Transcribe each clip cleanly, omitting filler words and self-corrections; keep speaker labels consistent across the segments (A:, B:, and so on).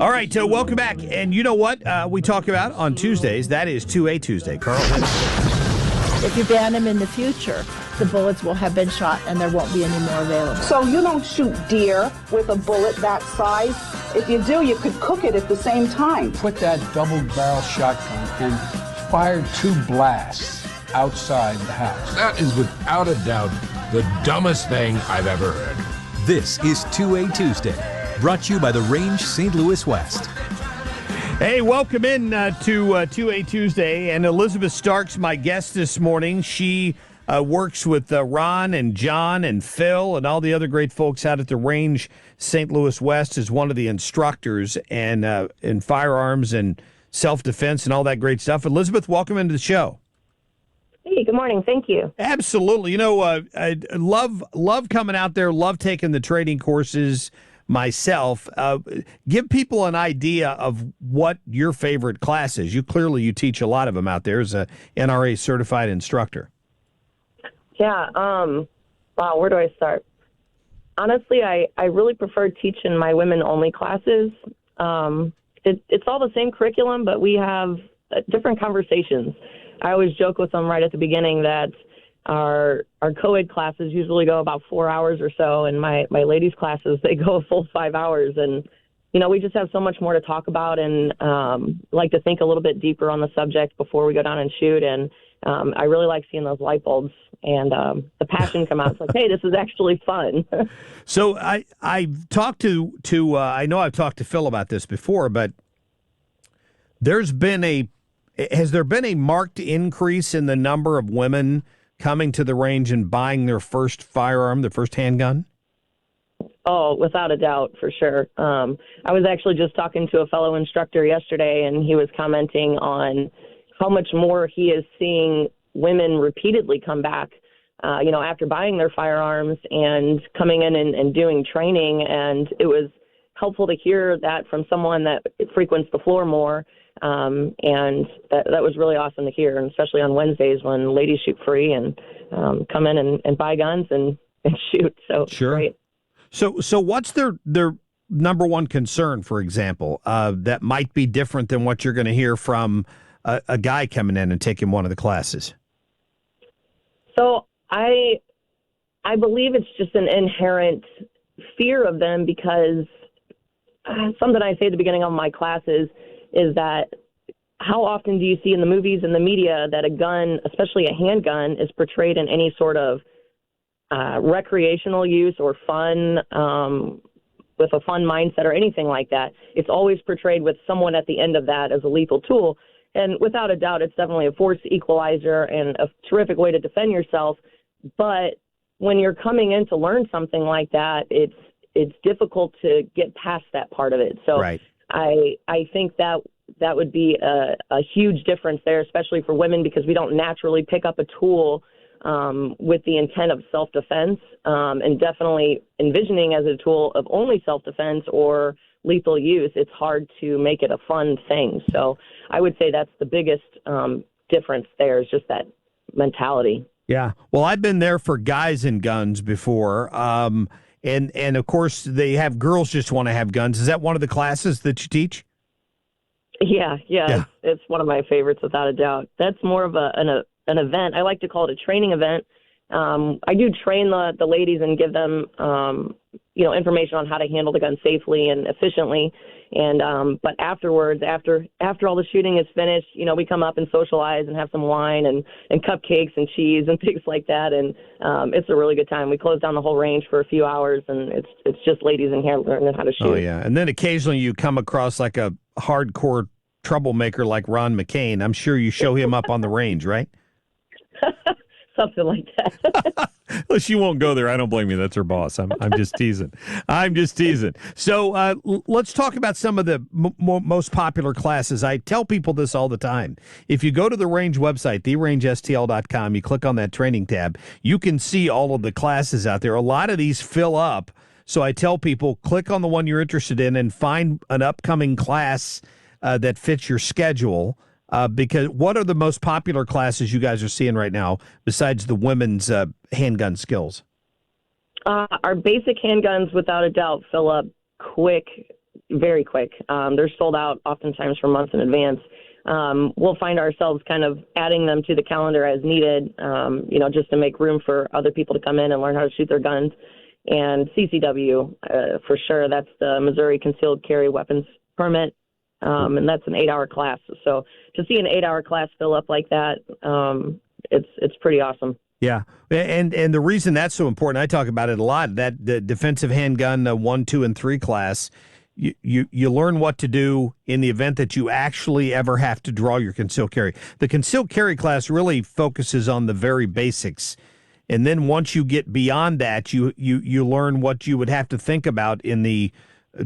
A: All right, welcome back. And you know what we talk about on Tuesdays? That is 2A Tuesday. Carl.
B: If you ban them in the future, the bullets will have been shot and there won't be any more available.
C: So you don't shoot deer with a bullet that size. If you do, you could cook it at the same time.
D: Put that double-barrel shotgun and fire 2 blasts outside the house.
E: That is without a doubt the dumbest thing I've ever heard.
F: This is 2A Tuesday, brought to you by the Range St. Louis West.
A: Hey, welcome in to 2A Tuesday, and Elizabeth Stark's my guest this morning. She works with Ron and John and Phil and all the other great folks out at the Range St. Louis West as one of the instructors and in firearms and self-defense and all that great stuff. Elizabeth, welcome into the show.
G: Hey, good morning. Thank you.
A: Absolutely. You know, I love coming out there, love taking the training courses myself. Give people an idea of what your favorite class is. You teach a lot of them out there as a NRA certified instructor.
G: Yeah. Wow, where do I start? Honestly, I really prefer teaching my women-only classes. It's all the same curriculum, but we have different conversations. I always joke with them right at the beginning that our co-ed classes usually go about 4 hours or so, and my ladies' classes, they go a full 5 hours. And, you know, we just have so much more to talk about and like to think a little bit deeper on the subject before we go down and shoot. And I really like seeing those light bulbs and the passion come out. It's like, hey, this is actually fun.
A: So I've talked to I know I've talked to Phil about this before, but has there been a marked increase in the number of women coming to the range and buying their first firearm, their first handgun?
G: Oh, without a doubt, for sure. I was actually just talking to a fellow instructor yesterday, and he was commenting on how much more he is seeing women repeatedly come back, after buying their firearms and coming in and doing training. And it was helpful to hear that from someone that frequents the floor more. And that was really awesome to hear, and especially on Wednesdays when ladies shoot free and come in and buy guns and shoot. So
A: sure. Great. So what's their number one concern, for example, that might be different than what you're going to hear from a guy coming in and taking one of the classes?
G: So I believe it's just an inherent fear of them, because something I say at the beginning of my classes is that how often do you see in the movies and the media that a gun, especially a handgun, is portrayed in any sort of recreational use or fun, with a fun mindset or anything like that? It's always portrayed with someone at the end of that as a lethal tool. And without a doubt, it's definitely a force equalizer and a terrific way to defend yourself. But when you're coming in to learn something like that, it's difficult to get past that part of it. So
A: right.
G: I think that would be a huge difference there, especially for women, because we don't naturally pick up a tool with the intent of self-defense, and definitely envisioning as a tool of only self-defense or lethal use. It's hard to make it a fun thing. So I would say that's the biggest difference there, is just that mentality.
A: Yeah. Well, I've been there for guys and guns before. And of course, they have girls just want to have guns. Is that one of the classes that you teach?
G: Yeah. It's one of my favorites, without a doubt. That's more of an event. I like to call it a training event. I do train the ladies and give them, information on how to handle the gun safely and efficiently. And but afterwards, after all the shooting is finished, we come up and socialize and have some wine and cupcakes and cheese and things like that. And it's a really good time. We close down the whole range for a few hours, and it's just ladies in here learning how to shoot.
A: Oh yeah, and then occasionally you come across like a hardcore troublemaker like Ron McCain. I'm sure you show him up on the range, right?
G: Something like that.
A: Well, she won't go there. I don't blame you. That's her boss. I'm just teasing. I'm just teasing. So let's talk about some of the most popular classes. I tell people this all the time. If you go to the Range website, therangestl.com, you click on that training tab, you can see all of the classes out there. A lot of these fill up. So I tell people, click on the one you're interested in and find an upcoming class that fits your schedule. Because what are the most popular classes you guys are seeing right now besides the women's handgun skills?
G: Our basic handguns, without a doubt, fill up quick very quick. They're sold out oftentimes for months in advance. We'll find ourselves kind of adding them to the calendar as needed, just to make room for other people to come in and learn how to shoot their guns. And CCW, for sure, that's the Missouri Concealed Carry Weapons Permit, and that's an 8-hour class. So to see an 8-hour class fill up like that, it's pretty awesome.
A: Yeah, and the reason that's so important, I talk about it a lot, that the defensive handgun 1, 2, and 3 class, you learn what to do in the event that you actually ever have to draw your concealed carry. The concealed carry class really focuses on the very basics. And then once you get beyond that, you learn what you would have to think about in the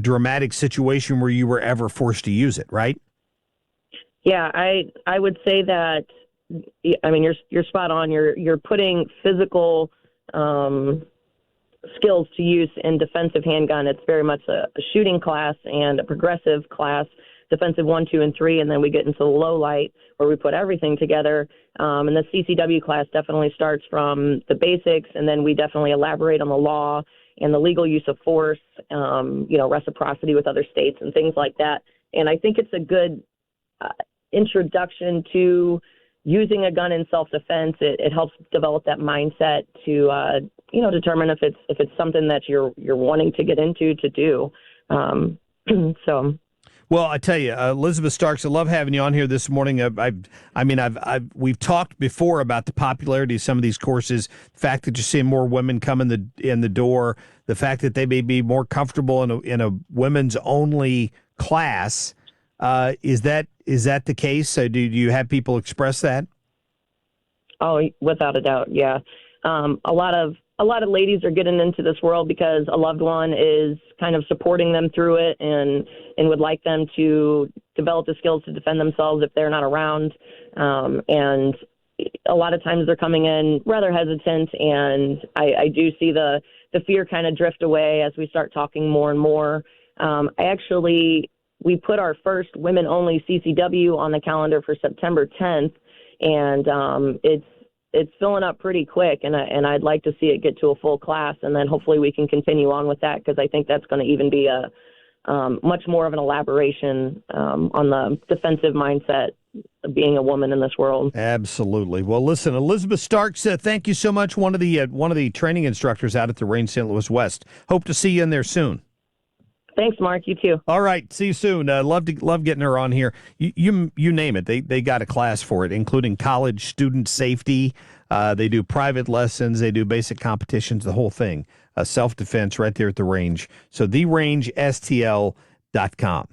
A: dramatic situation where you were ever forced to use it, right?
G: Yeah, I would say that. I mean, you're spot on. You're putting physical skills to use in defensive handgun. It's very much a shooting class and a progressive class. Defensive 1, 2, and 3, and then we get into the low light where we put everything together. And the CCW class definitely starts from the basics, and then we definitely elaborate on the law and the legal use of force, reciprocity with other states and things like that. And I think it's a good introduction to using a gun in self-defense. It helps develop that mindset to determine if it's something that you're wanting to get into to do. So.
A: Well, I tell you, Elizabeth Starks, I love having you on here this morning. We've talked before about the popularity of some of these courses, the fact that you're seeing more women come in the door, the fact that they may be more comfortable in a women's only class. Is that the case? Do you have people express that?
G: Oh, without a doubt, yeah. A lot of ladies are getting into this world because a loved one is kind of supporting them through it and would like them to develop the skills to defend themselves if they're not around. And a lot of times they're coming in rather hesitant, and I do see the fear kind of drift away as we start talking more and more. We put our first women-only CCW on the calendar for September 10th, and it's filling up pretty quick, and I'd like to see it get to a full class, and then hopefully we can continue on with that, because I think that's going to even be a much more of an elaboration on the defensive mindset of being a woman in this world.
A: Absolutely. Well, listen, Elizabeth Starks, thank you so much. One of the training instructors out at the Range St. Louis West. Hope to see you in there soon.
G: Thanks, Mark. You too.
A: All right. See you soon. Love getting her on here. You name it. They got a class for it, including college student safety. They do private lessons. They do basic competitions, the whole thing. Self-defense right there at the range. So therangesTL.com.